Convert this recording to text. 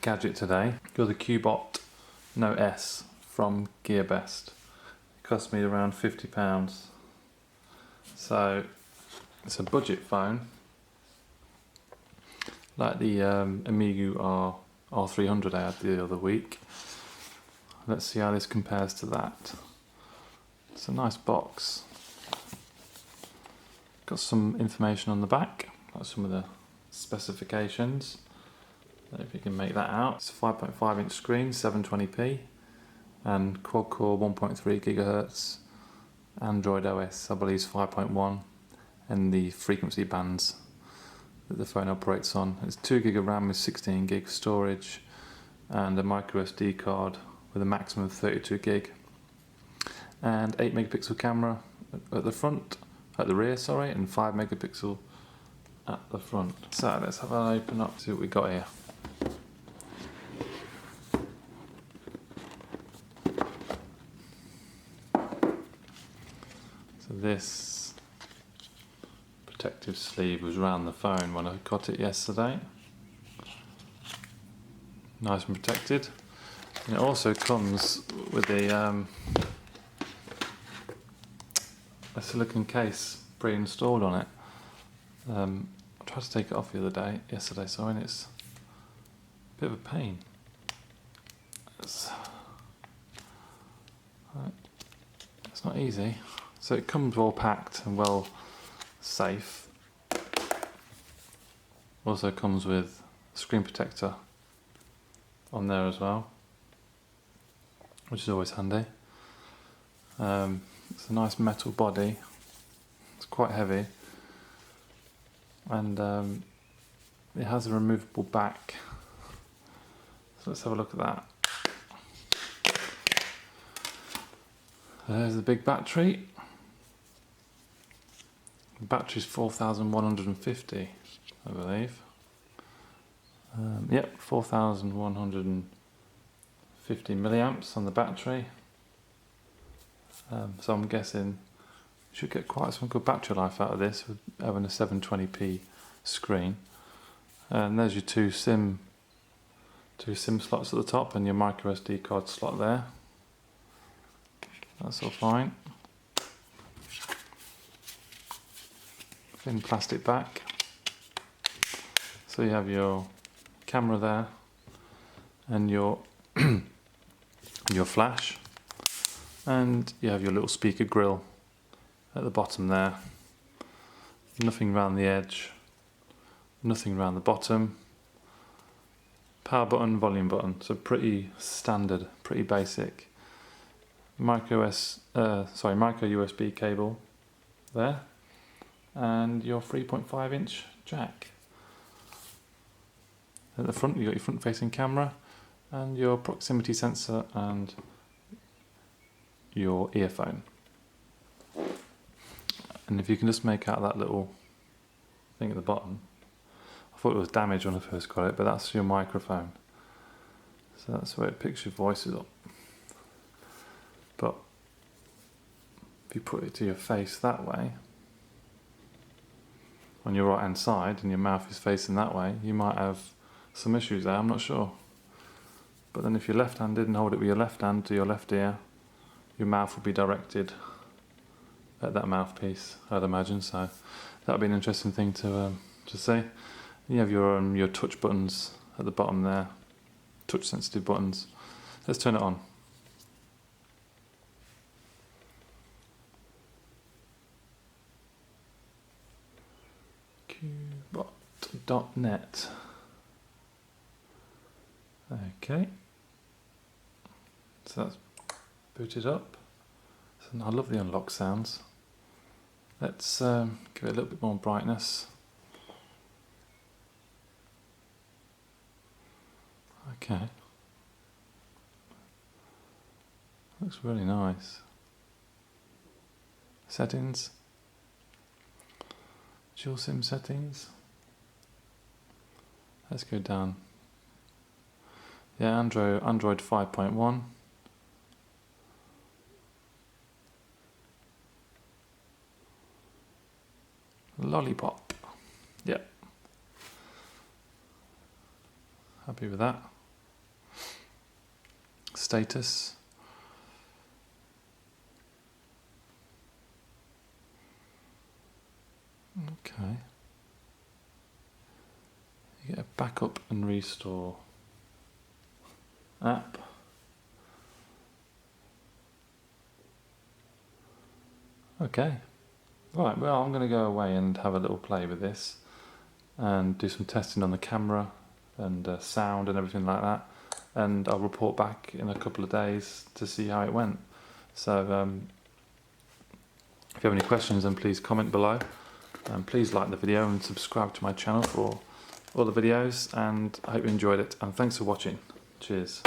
gadget today. Got the Cubot Note S from Gearbest. It cost me around £50. So it's a budget phone, like the Amigu R300 I had the other week. Let's see how this compares to that. It's a nice box. Got some information on the back, like some of the specifications. If you can make that out. It's a 5.5 inch screen, 720p, and quad-core 1.3 GHz. Android OS, I believe, is 5.1, and the frequency bands that the phone operates on. It's 2 GB of RAM with 16 GB storage, and a micro SD card with a maximum of 32 GB, and 8 megapixel camera at the front, at the rear, sorry, and 5 megapixel at the front. So let's have an open up, see what we got here. So this protective sleeve was around the phone when I got it yesterday. Nice and protected. And it also comes with a silicone case pre-installed on it. I tried to take it off the other day, yesterday, sorry, and it's a bit of a pain. It's not easy. So it comes well packed and well safe. Also comes with a screen protector on there as well, which is always handy. It's a nice metal body. It's quite heavy, and it has a removable back. So let's have a look at that. There's the big battery. The battery's 4,150, I believe. Yep, 4,150 milliamps on the battery. So I'm guessing you should get quite some good battery life out of this with having a 720p screen. And there's your two SIM slots at the top and your micro SD card slot there. That's all fine. Thin plastic back. So you have your camera there and your your flash, and you have your little speaker grill at the bottom there. Nothing around the edge, nothing around the bottom. Power button, volume button, so pretty standard, pretty basic. Micro USB cable there, and your 3.5 inch jack. At the front, you've got your front facing camera and your proximity sensor and your earphone. And if you can just make out that little thing at the bottom, I thought it was damaged when I first got it, but that's your microphone. So that's where it picks your voices up. But if you put it to your face that way, on your right hand side, and your mouth is facing that way, you might have some issues there, I'm not sure. But then if you're left-handed and hold it with your left hand to your left ear, your mouth will be directed at that mouthpiece, I'd imagine. So that would be an interesting thing to see. You have your touch buttons at the bottom there, touch sensitive buttons. Let's turn it on. Cubot.net. Okay, so that's booted up. So I love the unlock sounds. Let's give it a little bit more brightness. Okay, looks really nice. Settings, dual SIM settings. Let's go down. Yeah, Android 5.1. Lollipop. Yep. Happy with that. status. Okay. You get a backup and restore app. Okay. Right, well, I'm going to go away and have a little play with this and do some testing on the camera and sound and everything like that, and I'll report back in a couple of days to see how it went. So if you have any questions, then please comment below, and please like the video and subscribe to my channel for all the videos, and I hope you enjoyed it, and thanks for watching. Cheers.